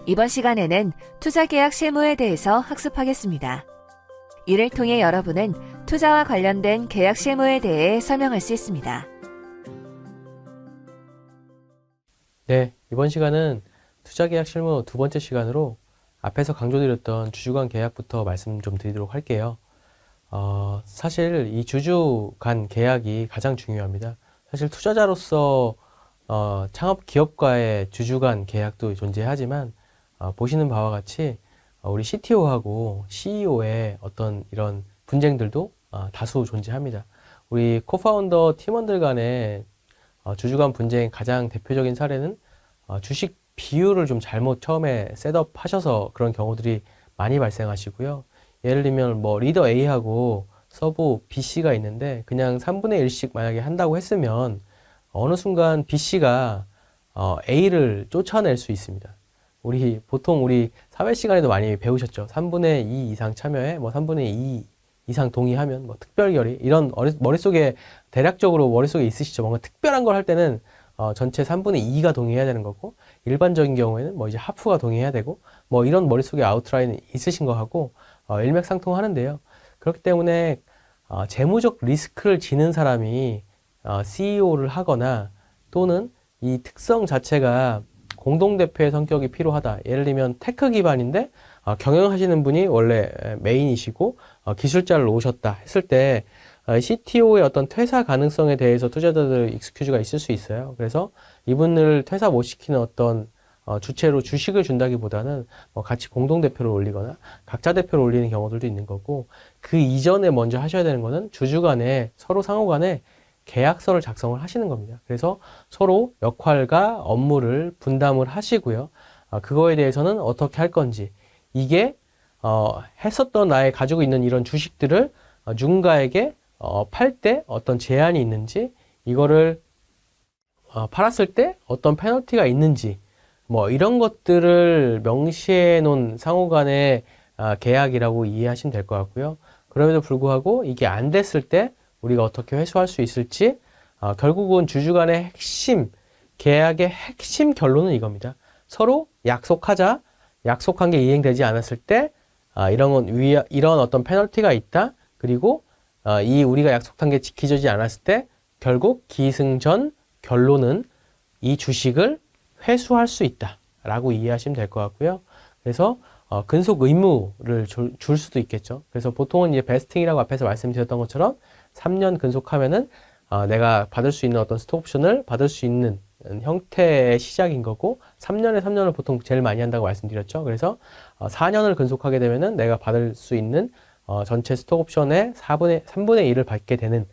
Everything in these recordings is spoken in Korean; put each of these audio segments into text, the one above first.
이번 시간에는 투자계약 실무에 대해서 학습하겠습니다. 이를 통해 여러분은 투자와 관련된 계약 실무에 대해 설명할 수 있습니다. 네, 이번 시간은 투자계약 실무 두 번째 시간으로 앞에서 강조드렸던 주주 간 계약부터 말씀 좀 드리도록 할게요. 사실 이 주주 간 계약이 가장 중요합니다. 사실 투자자로서 창업 기업과의 주주 간 계약도 존재하지만 보시는 바와 같이 우리 CTO하고 CEO의 어떤 이런 분쟁들도 다수 존재합니다. 우리 코파운더 팀원들 간의 주주 간 분쟁 가장 대표적인 사례는 주식 비율을 좀 잘못 처음에 셋업하셔서 그런 경우들이 많이 발생하시고요. 예를 들면 뭐 리더 A하고 서브 B씨가 있는데 그냥 3분의 1씩 만약에 한다고 했으면 어느 순간 B씨가 A를 쫓아낼 수 있습니다. 보통 우리 사회 시간에도 많이 배우셨죠. 3분의 2 이상 참여해, 뭐 3분의 2 이상 동의하면 뭐 특별 결의 이런 머릿속에 대략적으로 머릿속에 있으시죠. 뭔가 특별한 걸 할 때는 전체 3분의 2가 동의해야 되는 거고 일반적인 경우에는 뭐 이제 하프가 동의해야 되고 뭐 이런 머릿속에 아웃라인이 있으신 거 하고 일맥상통하는데요. 그렇기 때문에 재무적 리스크를 지는 사람이 CEO를 하거나 또는 이 특성 자체가 공동대표의 성격이 필요하다. 예를 들면 테크 기반인데 경영하시는 분이 원래 메인이시고 기술자를 놓으셨다 했을 때 CTO의 어떤 퇴사 가능성에 대해서 투자자들 익스큐즈가 있을 수 있어요. 그래서 이분을 퇴사 못 시키는 어떤 주체로 주식을 준다기보다는 같이 공동대표를 올리거나 각자 대표를 올리는 경우들도 있는 거고, 그 이전에 먼저 하셔야 되는 거는 주주 간에 서로 상호 간에 계약서를 작성을 하시는 겁니다. 그래서 서로 역할과 업무를 분담을 하시고요. 그거에 대해서는 어떻게 할 건지, 이게 했었던 나의 가지고 있는 이런 주식들을 누군가에게 팔 때 어떤 제한이 있는지, 이거를 팔았을 때 어떤 페널티가 있는지, 뭐 이런 것들을 명시해 놓은 상호 간의 계약이라고 이해하시면 될 것 같고요. 그럼에도 불구하고 이게 안 됐을 때 우리가 어떻게 회수할 수 있을지, 결국은 주주 간의 계약의 핵심 결론은 이겁니다. 서로 약속하자, 약속한 게 이행되지 않았을 때 이런 어떤 페널티가 있다. 그리고 우리가 약속한 게 지켜지지 않았을 때 결국 기승전 결론은 이 주식을 회수할 수 있다 라고 이해하시면 될 것 같고요. 그래서 근속 의무를 줄 수도 있겠죠. 그래서 보통은 이제 베스팅이라고 앞에서 말씀드렸던 것처럼 3년 근속하면은 내가 받을 수 있는 어떤 스톡옵션을 받을 수 있는 형태의 시작인 거고, 3년을 보통 제일 많이 한다고 말씀드렸죠. 그래서 4년을 근속하게 되면은 내가 받을 수 있는 전체 스톡옵션의 3분의 1을 받게 되는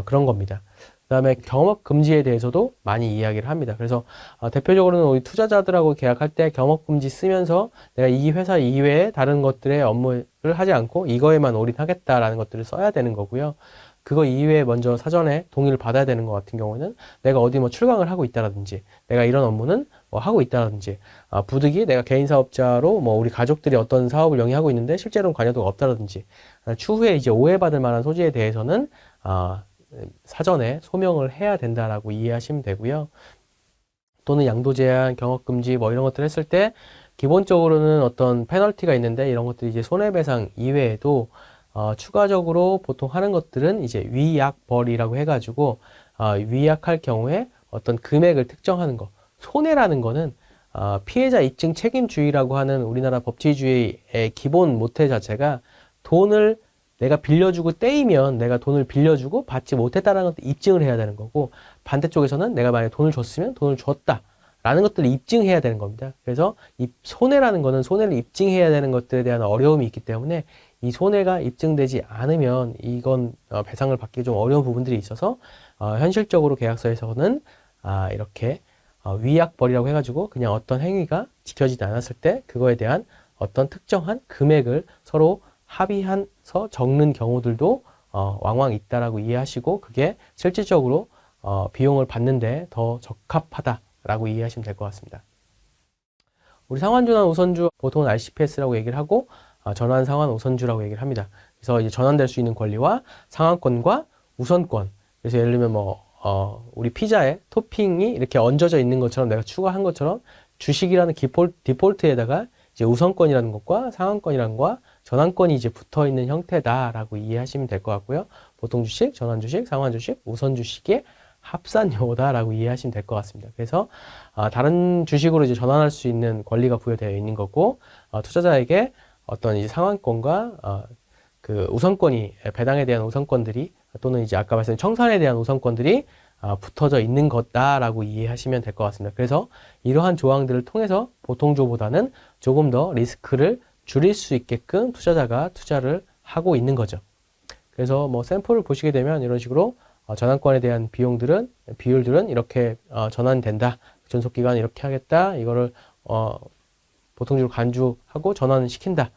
그런 겁니다. 그 다음에 겸업 금지에 대해서도 많이 이야기를 합니다. 그래서 대표적으로는 우리 투자자들하고 계약할 때 겸업 금지 쓰면서 내가 이 회사 이외에 다른 것들의 업무를 하지 않고 이거에만 올인하겠다라는 것들을 써야 되는 거고요. 그거 이외에 먼저 사전에 동의를 받아야 되는 것 같은 경우는 내가 어디 뭐 출강을 하고 있다라든지, 내가 이런 업무는 뭐 하고 있다라든지, 부득이 내가 개인 사업자로 뭐 우리 가족들이 어떤 사업을 영위하고 있는데 실제로는 관여도가 없다라든지, 추후에 이제 오해받을 만한 소지에 대해서는 사전에 소명을 해야 된다라고 이해하시면 되고요. 또는 양도 제한, 경업 금지 뭐 이런 것들 했을 때 기본적으로는 어떤 페널티가 있는데, 이런 것들이 이제 손해배상 이외에도 추가적으로 보통 하는 것들은 이제 위약벌이라고 해가지고 위약할 경우에 어떤 금액을 특정하는 거. 손해라는 거는 피해자 입증 책임주의라고 하는 우리나라 법치주의의 기본 모태 자체가, 돈을 내가 빌려주고 떼이면 내가 돈을 빌려주고 받지 못했다는 것도 입증을 해야 되는 거고, 반대쪽에서는 내가 만약에 돈을 줬으면 돈을 줬다 라는 것들을 입증해야 되는 겁니다. 그래서 이 손해라는 거는 손해를 입증해야 되는 것들에 대한 어려움이 있기 때문에, 이 손해가 입증되지 않으면 이건 배상을 받기 좀 어려운 부분들이 있어서 현실적으로 계약서에서는 이렇게 위약벌이라고 해가지고 그냥 어떤 행위가 지켜지지 않았을 때 그거에 대한 어떤 특정한 금액을 서로 합의해서 적는 경우들도 왕왕 있다라고 이해하시고, 그게 실질적으로 비용을 받는데 더 적합하다라고 이해하시면 될 것 같습니다. 우리 상환주나 우선주, 보통은 RCPS라고 얘기를 하고 전환, 상환, 우선주라고 얘기를 합니다. 그래서 이제 전환될 수 있는 권리와 상환권과 우선권. 그래서 예를 들면 뭐 우리 피자에 토핑이 이렇게 얹어져 있는 것처럼 내가 추가한 것처럼 주식이라는 디폴트에다가 이제 우선권이라는 것과 상한권이라는 것과 전환권이 이제 붙어 있는 형태다라고 이해하시면 될 것 같고요. 보통 주식, 전환 주식, 상환 주식, 우선 주식의 합산 용어다라고 이해하시면 될 것 같습니다. 그래서 다른 주식으로 이제 전환할 수 있는 권리가 부여되어 있는 거고, 투자자에게 어떤 이제 상한권과 그 우선권이, 배당에 대한 우선권들이 또는 이제 아까 말씀드린 청산에 대한 우선권들이 붙어져 있는 것다라고 이해하시면 될 것 같습니다. 그래서 이러한 조항들을 통해서 보통조보다는 조금 더 리스크를 줄일 수 있게끔 투자자가 투자를 하고 있는 거죠. 그래서 뭐 샘플을 보시게 되면 이런 식으로 전환권에 대한 비율들은 이렇게 전환된다. 존속기간 이렇게 하겠다. 이거를 보통적으로 간주하고 전환을 시킨다.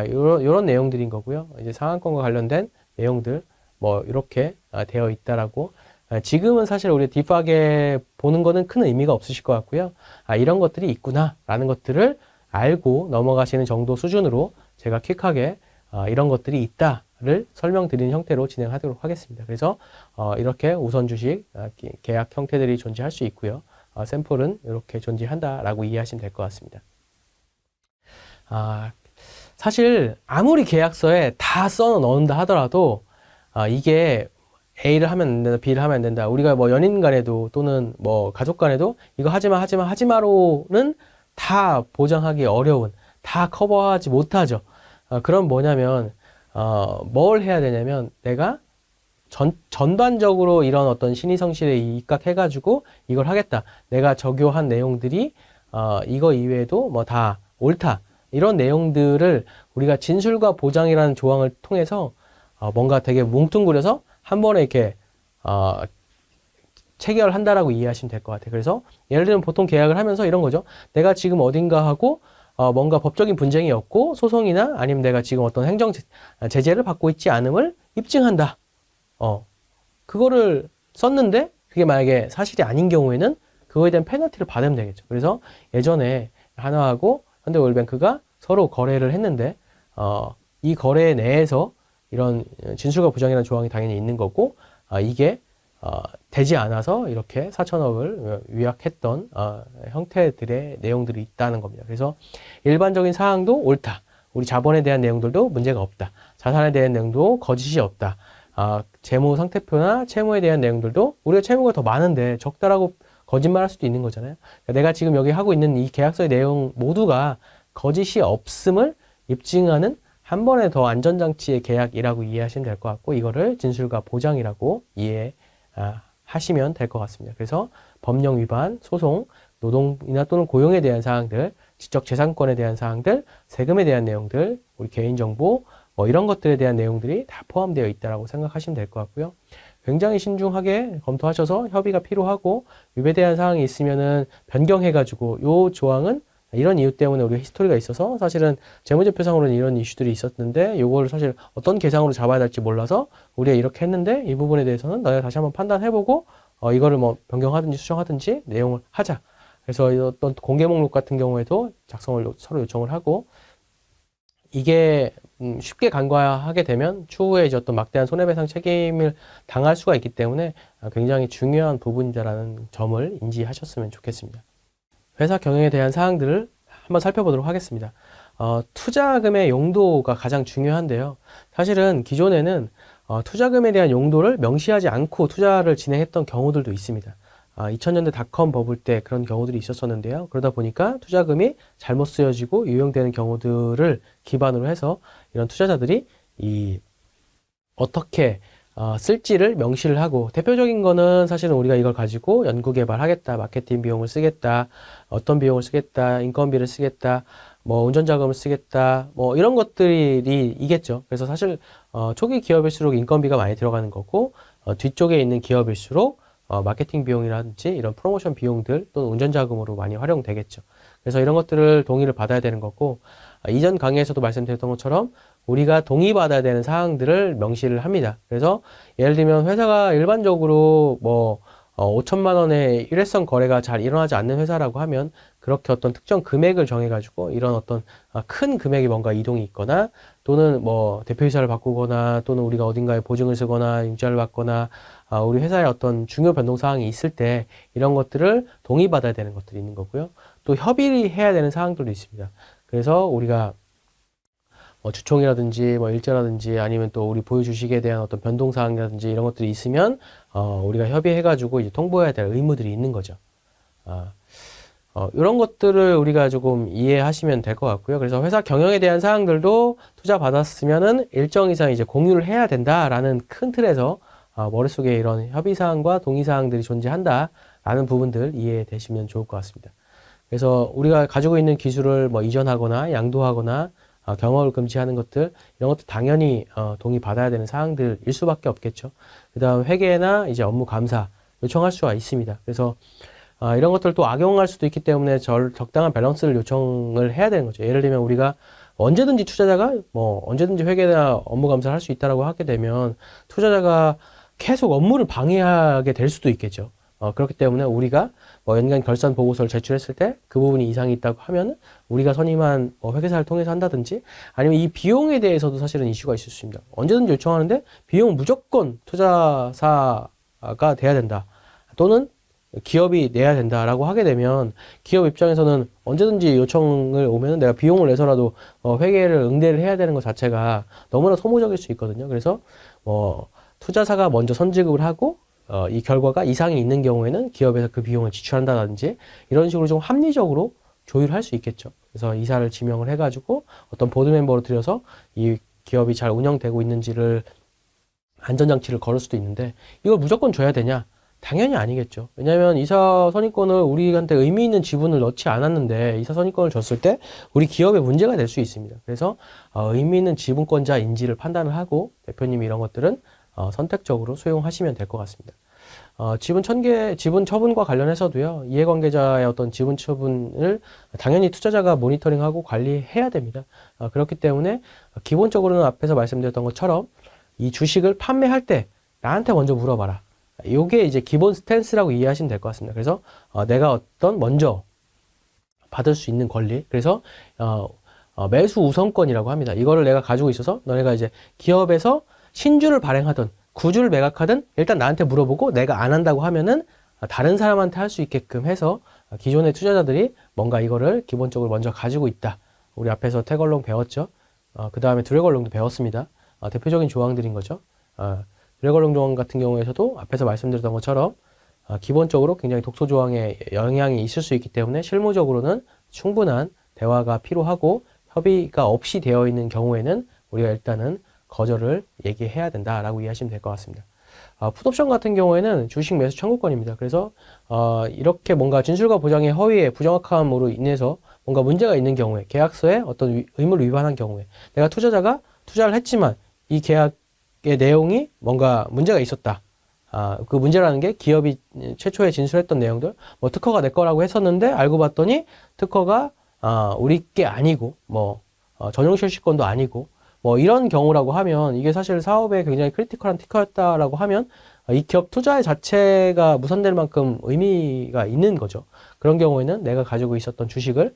요런 내용들인 거고요. 이제 상한권과 관련된 내용들 뭐 이렇게 되어 있다라고. 지금은 사실 우리 딥하게 보는 거는 큰 의미가 없으실 것 같고요. 이런 것들이 있구나라는 것들을 알고 넘어가시는 정도 수준으로 제가 퀵하게 이런 것들이 있다를 설명드리는 형태로 진행하도록 하겠습니다. 그래서 이렇게 우선 주식 계약 형태들이 존재할 수 있고요. 샘플은 이렇게 존재한다라고 이해하시면 될 것 같습니다. 사실 아무리 계약서에 다 써 넣는다 하더라도 이게 A를 하면 안 된다, B를 하면 안 된다. 우리가 뭐 연인 간에도 또는 뭐 가족 간에도 이거 하지마로는 다 보장하기 어려운, 다 커버하지 못하죠. 그럼 뭐냐면 뭘 해야 되냐면 내가 전반적으로 이런 어떤 신의성실에 입각해가지고 이걸 하겠다. 내가 적용한 내용들이 이거 이외에도 뭐 다 옳다. 이런 내용들을 우리가 진술과 보장이라는 조항을 통해서 뭔가 되게 뭉뚱그려서 한 번에 이렇게 체결한다라고 이해하시면 될 것 같아요. 그래서 예를 들면 보통 계약을 하면서 이런 거죠. 내가 지금 어딘가 하고 뭔가 법적인 분쟁이 없고 소송이나 아니면 내가 지금 어떤 행정 제재를 받고 있지 않음을 입증한다. 그거를 썼는데 그게 만약에 사실이 아닌 경우에는 그거에 대한 페널티를 받으면 되겠죠. 그래서 예전에 하나하고 현대오일뱅크가 서로 거래를 했는데 이 거래 내에서 이런 진술과 보장이라는 조항이 당연히 있는 거고 이게 되지 않아서 이렇게 4천억을 위약했던 형태들의 내용들이 있다는 겁니다. 그래서 일반적인 사항도 옳다. 우리 자본에 대한 내용들도 문제가 없다. 자산에 대한 내용도 거짓이 없다. 재무 상태표나 채무에 대한 내용들도 우리가 채무가 더 많은데 적다라고 거짓말할 수도 있는 거잖아요. 그러니까 내가 지금 여기 하고 있는 이 계약서의 내용 모두가 거짓이 없음을 입증하는 한 번에 더 안전장치의 계약이라고 이해하시면 될 것 같고 이거를 진술과 보장이라고 이해하시면 될 것 같습니다. 그래서 법령 위반, 소송, 노동이나 또는 고용에 대한 사항들, 지적재산권에 대한 사항들, 세금에 대한 내용들, 우리 개인정보 뭐 이런 것들에 대한 내용들이 다 포함되어 있다고 생각하시면 될 것 같고요. 굉장히 신중하게 검토하셔서 협의가 필요하고 위배대한 사항이 있으면은 변경해가지고 요 조항은 이런 이유 때문에 우리가 히스토리가 있어서 사실은 재무제표상으로는 이런 이슈들이 있었는데 요걸 사실 어떤 계상으로 잡아야 될지 몰라서 우리가 이렇게 했는데 이 부분에 대해서는 너네 다시 한번 판단해보고 이거를 뭐 변경하든지 수정하든지 내용을 하자. 그래서 어떤 공개 목록 같은 경우에도 작성을 서로 요청을 하고 이게 쉽게 간과하게 되면 추후에 이제 어떤 막대한 손해배상 책임을 당할 수가 있기 때문에 굉장히 중요한 부분이다라는 점을 인지하셨으면 좋겠습니다. 회사 경영에 대한 사항들을 한번 살펴보도록 하겠습니다. 투자금의 용도가 가장 중요한데요. 사실은 기존에는 투자금에 대한 용도를 명시하지 않고 투자를 진행했던 경우들도 있습니다. 2000년대 닷컴 버블 때 그런 경우들이 있었었는데요. 그러다 보니까 투자금이 잘못 쓰여지고 유용되는 경우들을 기반으로 해서 이런 투자자들이 어떻게 쓸지를 명시를 하고 대표적인 거는 사실은 우리가 이걸 가지고 연구개발하겠다, 마케팅 비용을 쓰겠다, 어떤 비용을 쓰겠다, 인건비를 쓰겠다, 뭐 운전자금을 쓰겠다, 뭐 이런 것들이 이겠죠. 그래서 사실 초기 기업일수록 인건비가 많이 들어가는 거고 뒤쪽에 있는 기업일수록 마케팅 비용이라든지 이런 프로모션 비용들 또는 운전자금으로 많이 활용되겠죠. 그래서 이런 것들을 동의를 받아야 되는 거고 이전 강의에서도 말씀드렸던 것처럼 우리가 동의받아야 되는 사항들을 명시를 합니다. 그래서 예를 들면 회사가 일반적으로 뭐 5천만 원의 일회성 거래가 잘 일어나지 않는 회사라고 하면 그렇게 어떤 특정 금액을 정해가지고 이런 어떤 큰 금액이 뭔가 이동이 있거나 또는 뭐 대표이사를 바꾸거나 또는 우리가 어딘가에 보증을 쓰거나 융자를 받거나 우리 회사에 어떤 중요 변동 사항이 있을 때 이런 것들을 동의받아야 되는 것들이 있는 거고요. 또 협의해야 되는 사항들도 있습니다. 그래서 우리가 뭐 주총이라든지 뭐 일자라든지 아니면 또 우리 보유 주식에 대한 어떤 변동 사항이라든지 이런 것들이 있으면 우리가 협의해가지고 이제 통보해야 될 의무들이 있는 거죠. 이런 것들을 우리가 조금 이해하시면 될 것 같고요. 그래서 회사 경영에 대한 사항들도 투자 받았으면은 일정 이상 이제 공유를 해야 된다라는 큰 틀에서 머릿속에 이런 협의 사항과 동의 사항들이 존재한다라는 부분들 이해되시면 좋을 것 같습니다. 그래서 우리가 가지고 있는 기술을 뭐 이전하거나 양도하거나 경험을 금지하는 것들 이런 것도 당연히 동의받아야 되는 사항들일 수밖에 없겠죠. 그다음 회계나 이제 업무 감사 요청할 수가 있습니다. 그래서 이런 것들을 또 악용할 수도 있기 때문에 적당한 밸런스를 요청을 해야 되는 거죠. 예를 들면 우리가 언제든지 투자자가 뭐 언제든지 회계나 업무 감사를 할 수 있다라고 하게 되면 투자자가 계속 업무를 방해하게 될 수도 있겠죠. 그렇기 때문에 우리가 뭐 연간 결산 보고서를 제출했을 때 그 부분이 이상이 있다고 하면은 우리가 선임한 회계사를 통해서 한다든지 아니면 이 비용에 대해서도 사실은 이슈가 있을 수 있습니다. 언제든지 요청하는데 비용은 무조건 투자사가 돼야 된다. 또는 기업이 내야 된다라고 하게 되면 기업 입장에서는 언제든지 요청을 오면은 내가 비용을 내서라도 회계를 응대를 해야 되는 것 자체가 너무나 소모적일 수 있거든요. 그래서 투자사가 먼저 선지급을 하고 이 결과가 이상이 있는 경우에는 기업에서 그 비용을 지출한다든지 이런 식으로 좀 합리적으로 조율할 수 있겠죠. 그래서 이사를 지명을 해가지고 어떤 보드 멤버로 들여서 이 기업이 잘 운영되고 있는지를 안전장치를 걸을 수도 있는데 이걸 무조건 줘야 되냐? 당연히 아니겠죠. 왜냐하면 이사 선임권을 우리한테 의미 있는 지분을 넣지 않았는데 이사 선임권을 줬을 때 우리 기업에 문제가 될 수 있습니다. 그래서 의미 있는 지분권자인지를 판단을 하고 대표님이 이런 것들은 선택적으로 수용하시면 될 것 같습니다. 지분 처분과 관련해서도요, 이해관계자의 어떤 지분 처분을 당연히 투자자가 모니터링하고 관리해야 됩니다. 그렇기 때문에 기본적으로는 앞에서 말씀드렸던 것처럼 이 주식을 판매할 때 나한테 먼저 물어봐라. 요게 이제 기본 스탠스라고 이해하시면 될 것 같습니다. 그래서 내가 먼저 받을 수 있는 권리, 그래서 매수 우선권이라고 합니다. 이거를 내가 가지고 있어서 너네가 이제 기업에서 신주를 발행하든 구주를 매각하든 일단 나한테 물어보고 내가 안 한다고 하면은 다른 사람한테 할 수 있게끔 해서 기존의 투자자들이 뭔가 이거를 기본적으로 먼저 가지고 있다. 우리 앞에서 태걸롱 배웠죠. 그 다음에 드래걸롱도 배웠습니다. 대표적인 조항들인 거죠. 드래걸롱 조항 같은 경우에서도 앞에서 말씀드렸던 것처럼 기본적으로 굉장히 독소 조항에 영향이 있을 수 있기 때문에 실무적으로는 충분한 대화가 필요하고 협의가 없이 되어 있는 경우에는 우리가 일단은 거절을 얘기해야 된다라고 이해하시면 될 것 같습니다. 풋옵션 같은 경우에는 주식 매수 청구권입니다. 그래서 이렇게 뭔가 진술과 보장의 허위에 부정확함으로 인해서 뭔가 문제가 있는 경우에 계약서에 어떤 의무를 위반한 경우에 내가 투자자가 투자를 했지만 이 계약의 내용이 뭔가 문제가 있었다. 그 문제라는 게 기업이 최초에 진술했던 내용들, 뭐 특허가 내 거라고 했었는데 알고 봤더니 특허가 우리 게 아니고 전용 실시권도 아니고 이런 경우라고 하면 이게 사실 사업에 굉장히 크리티컬한 특허였다라고 하면 이 기업 투자의 자체가 무산될 만큼 의미가 있는 거죠. 그런 경우에는 내가 가지고 있었던 주식을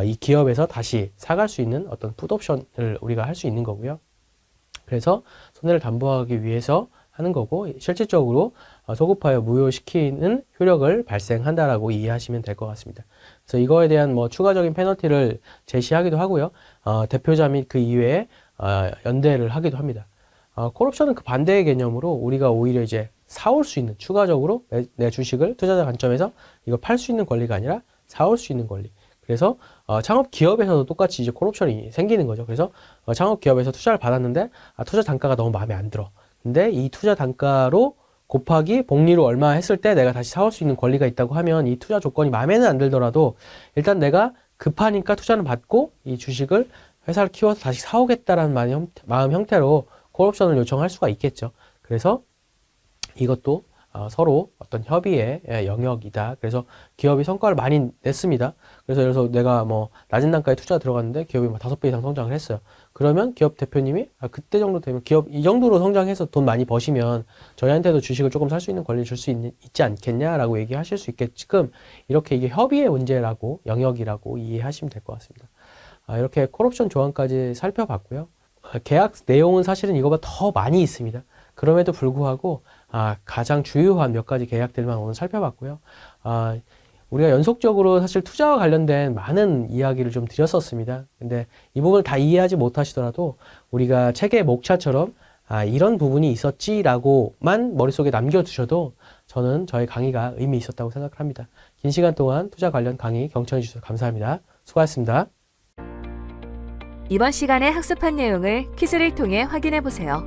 이 기업에서 다시 사갈 수 있는 어떤 풋옵션을 우리가 할 수 있는 거고요. 그래서 손해를 담보하기 위해서 하는 거고 실질적으로 소급하여 무효시키는 효력을 발생한다라고 이해하시면 될 것 같습니다. 그래서 이거에 대한 추가적인 페널티를 제시하기도 하고요. 대표자 및 그 이외에 연대를 하기도 합니다. 콜옵션은 그 반대의 개념으로 우리가 오히려 이제 사올 수 있는 추가적으로 내 주식을 투자자 관점에서 이걸 팔 수 있는 권리가 아니라 사올 수 있는 권리. 그래서 창업 기업에서도 똑같이 이제 콜옵션이 생기는 거죠. 그래서 창업 기업에서 투자를 받았는데 투자 단가가 너무 마음에 안 들어. 근데 이 투자 단가로 곱하기 복리로 얼마 했을 때 내가 다시 사올 수 있는 권리가 있다고 하면 이 투자 조건이 마음에는 안 들더라도 일단 내가 급하니까 투자는 받고 이 주식을 회사를 키워서 다시 사오겠다라는 마음 형태로 콜옵션을 요청할 수가 있겠죠. 그래서 이것도 서로 어떤 협의의 영역이다. 그래서 기업이 성과를 많이 냈습니다. 그래서 내가 뭐 낮은 단가에 투자 들어갔는데 기업이 뭐 5배 이상 성장을 했어요. 그러면 기업 대표님이 그때 정도 되면 기업 이 정도로 성장해서 돈 많이 버시면 저희한테도 주식을 조금 살 수 있는 권리를 줄 수 있지 않겠냐라고 얘기하실 수 있게끔 이렇게 이게 협의의 문제라고 영역이라고 이해하시면 될 것 같습니다. 이렇게 콜옵션 조항까지 살펴봤고요. 계약 내용은 사실은 이거보다 더 많이 있습니다. 그럼에도 불구하고 가장 주요한 몇 가지 계약들만 오늘 살펴봤고요. 우리가 연속적으로 사실 투자와 관련된 많은 이야기를 좀 드렸었습니다. 근데 이 부분을 다 이해하지 못하시더라도 우리가 책의 목차처럼 이런 부분이 있었지라고만 머릿속에 남겨두셔도 저는 저의 강의가 의미 있었다고 생각을 합니다. 긴 시간 동안 투자 관련 강의 경청해 주셔서 감사합니다. 수고하셨습니다. 이번 시간에 학습한 내용을 퀴즈를 통해 확인해 보세요.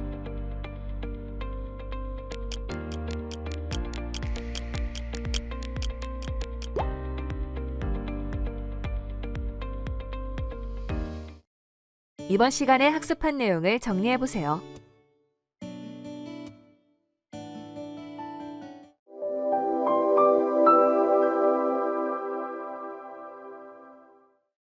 이번 시간에 학습한 내용을 정리해 보세요.